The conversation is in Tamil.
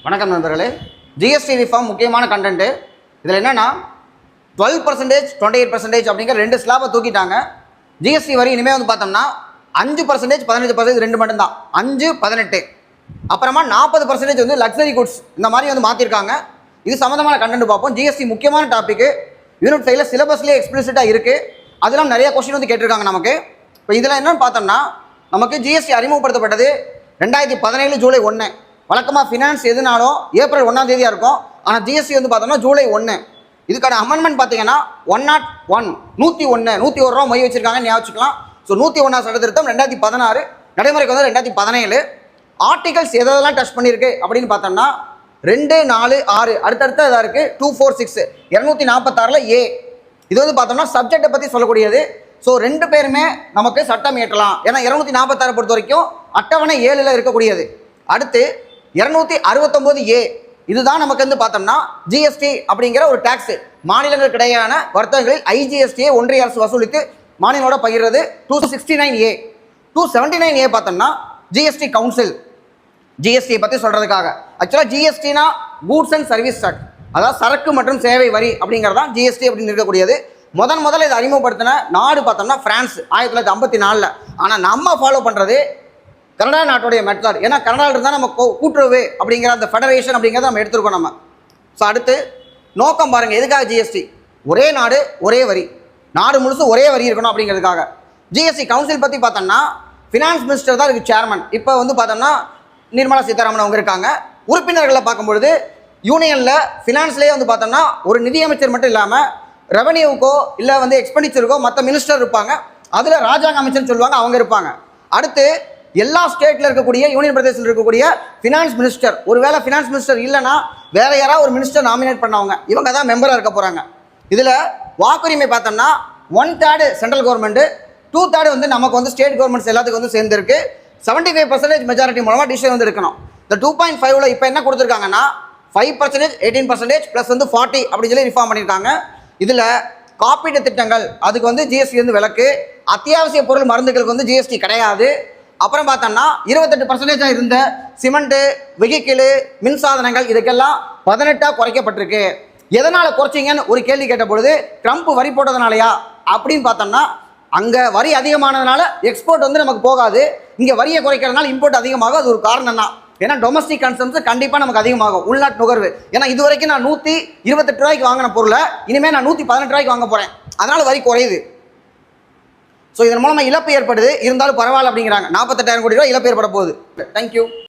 வணக்கம் நண்பர்களே. ஜிஎஸ்டி ரிஃபார்ம் முக்கியமான கண்டென்ட்டு. இதில் என்னென்னா 12%, 28% அப்படிங்கிற 2 ஸ்லாபை தூக்கிட்டாங்க. ஜிஎஸ்டி வரி இனிமேல் வந்து பார்த்தோம்னா 5%, 15% 2 மட்டும்தான். 5, 18. அப்புறமா 40% வந்து லக்ஸரி குட்ஸ் இந்த மாதிரி வந்து மாற்றிருக்காங்க. இது சம்மந்தமான கண்டென்ட் பார்ப்போம். ஜிஎஸ்டி முக்கியமான டாப்பிக்கு. யூனிட் 5ல் சிலபஸ்லேயே எக்ஸ்பிளிசிட்டாக இருக்குது. அதெல்லாம் நிறைய கொஸ்டின் வந்து கேட்டிருக்காங்க நமக்கு. இப்போ இதில் என்னென்னு பார்த்தோம்னா நமக்கு ஜிஎஸ்டி அறிமுகப்படுத்தப்பட்டது 2017 ஜூலை 1. வழக்கமாக ஃபினான்ஸ் எதுனாலும் ஏப்ரல் 1ஆம் தேதியாக இருக்கும். ஆனால் ஜிஎஸ்டி வந்து பார்த்தோம்னா ஜூலை 1. இதுக்கான அமெண்ட்மெண்ட் பார்த்தீங்கன்னா 101 101 ரூபா மொய் வச்சிருக்காங்க, ஞாபகம் வச்சுக்கலாம். ஸோ 101 சட்ட திருத்தம் 2016 நடைமுறைக்கு வந்து 2017. ஆர்டிகல்ஸ் எதெல்லாம் டச் பண்ணியிருக்கு அப்படின்னு பார்த்தோம்னா 2, 4, 6 அடுத்தடுத்த இதாக இருக்குது. 246 246 ஏ. இது வந்து பார்த்தோம்னா சப்ஜெக்டை பற்றி சொல்லக்கூடியது. ஸோ 2 பேருமே நமக்கு சட்டம் இயற்றலாம். ஏன்னா 246 பொறுத்த வரைக்கும் அட்டவணை 7ல் இருக்கக்கூடியது. அடுத்து 269 ஏ. இதுதான் நமக்கு வந்து பார்த்தோம்னா ஜிஎஸ்டி அப்படிங்கிற ஒரு டாக்ஸ். மாநிலங்களுக்கு இடையான வர்த்தகங்களில் ஐஜிஎஸ்டியை ஒன்றிய அரசு வசூலித்து மாநிலோட பகிர்றது. 269 ஏ. 279 ஏ பார்த்தோம்னா ஜிஎஸ்டி கவுன்சில். ஜிஎஸ்டியை பற்றி சொல்கிறதுக்காக ஆக்சுவலாக ஜிஎஸ்டினா கூட்ஸ் அண்ட் சர்வீஸ் டாக்ஸ், அதாவது சரக்கு மற்றும் சேவை வரி அப்படிங்கிறது தான் ஜிஎஸ்டி அப்படின்னு இருக்கக்கூடியது. முதல்ல இதை அறிமுகப்படுத்தின நாடு பார்த்தோம்னா பிரான்ஸ் 1954. ஆனால் நம்ம ஃபாலோ பண்ணுறது கனடா நாட்டுடைய மெத்தட். ஏன்னா கனடாவில் இருந்தால் நம்ம கூட்டுறவு அப்படிங்கிற அந்த ஃபெடரேஷன் அப்படிங்கிறத நம்ம எடுத்துருக்கோம் நம்ம. ஸோ அடுத்து நோக்கம் பாருங்கள், எதுக்காக ஜிஎஸ்டி? ஒரே நாடு ஒரே வரி, நாடு முழுசு ஒரே வரி இருக்கணும் அப்படிங்கிறதுக்காக. ஜிஎஸ்டி கவுன்சில் பற்றி பார்த்தோம்னா ஃபினான்ஸ் மினிஸ்டர் தான் இருக்குது சேர்மன். இப்போ வந்து பார்த்தோம்னா நிர்மலா சீதாராமன் அவங்க இருக்காங்க. உறுப்பினர்களை பார்க்கும்பொழுது யூனியனில் ஃபினான்ஸ்லேயே வந்து பார்த்தோம்னா ஒரு நிதியமைச்சர் மட்டும் இல்லாமல் ரெவன்யூவுக்கோ இல்லை வந்து எக்ஸ்பெண்டிச்சருக்கோ மற்ற மினிஸ்டர் இருப்பாங்க. அதில் ராஜாங்க அமைச்சர்னு சொல்லுவாங்க, அவங்க இருப்பாங்க. அடுத்து எல்லா ஸ்டேட்டில் இருக்கக்கூடிய யூனியன் பிரதேசத்தில் இருக்கக்கூடிய ஃபினான்ஸ் மினிஸ்டர், ஒருவேளை ஃபினான்ஸ் மினிஸ்டர் இல்லைன்னா வேற யாராவது ஒரு மினிஸ்டர் நாமினேட் பண்ணவங்க, இவங்க தான் மெம்பராக இருக்க போகிறாங்க. இதில் வாக்குரிமை பார்த்தோம்னா 1/3 சென்ட்ரல் கவர்மெண்ட்டு, 2/3 வந்து நமக்கு வந்து ஸ்டேட் கவர்மெண்ட்ஸ் எல்லாத்துக்கும் வந்து சேர்ந்துருக்கு. 75% மெஜாரிட்டி மூலமாக டிசிஷன் வந்து இருக்கணும். இந்த 2.5ல் இப்போ என்ன கொடுத்துருக்காங்கன்னா 5%, 18% ப்ளஸ் வந்து 40 அப்படின்னு சொல்லி ரிஃபார்ம் பண்ணியிருக்காங்க. இதில் காப்பீட்டு திட்டங்கள் அதுக்கு வந்து ஜிஎஸ்டி வந்து விலக்கு. அத்தியாவசிய பொருள் மருந்துகளுக்கு வந்து ஜிஎஸ்டி கிடையாது. அப்புறம் பார்த்தோம்னா 28% இருந்த சிமெண்ட்டு, வெஹிக்கிளு, மின்சாதனங்கள் இதுக்கெல்லாம் 18 குறைக்கப்பட்டிருக்கு. எதனால் குறைச்சிங்கன்னு ஒரு கேள்வி கேட்ட பொழுது ட்ரம்ப் வரி போட்டதுனாலயா அப்படின்னு பார்த்தோம்னா அங்கே வரி அதிகமானதுனால எக்ஸ்போர்ட் வந்து நமக்கு போகாது, இங்கே வரியை குறைக்கிறதுனால இம்போர்ட் அதிகமாகும். அது ஒரு காரணம் தான். ஏன்னா டொமஸ்டிக் கன்சம்ஸ் கண்டிப்பாக நமக்கு அதிகமாகும், உள்நாட்டு நுகர்வு. ஏன்னா இது வரைக்கும் நான் 128 ரூபாய்க்கு வாங்கின பொருளை இனிமேல் நான் 118 ரூபாய்க்கு வாங்க போகிறேன், அதனால் வரி குறையுது. ஸோ இதன் மூலமாக இழப்பு ஏற்படுது, இருந்தாலும் பரவாயில்ல அப்படிங்கிறாங்க. 48,000 கோடி ரூபாய் இழப்பு ஏற்பட போகுது. தேங்க்யூ.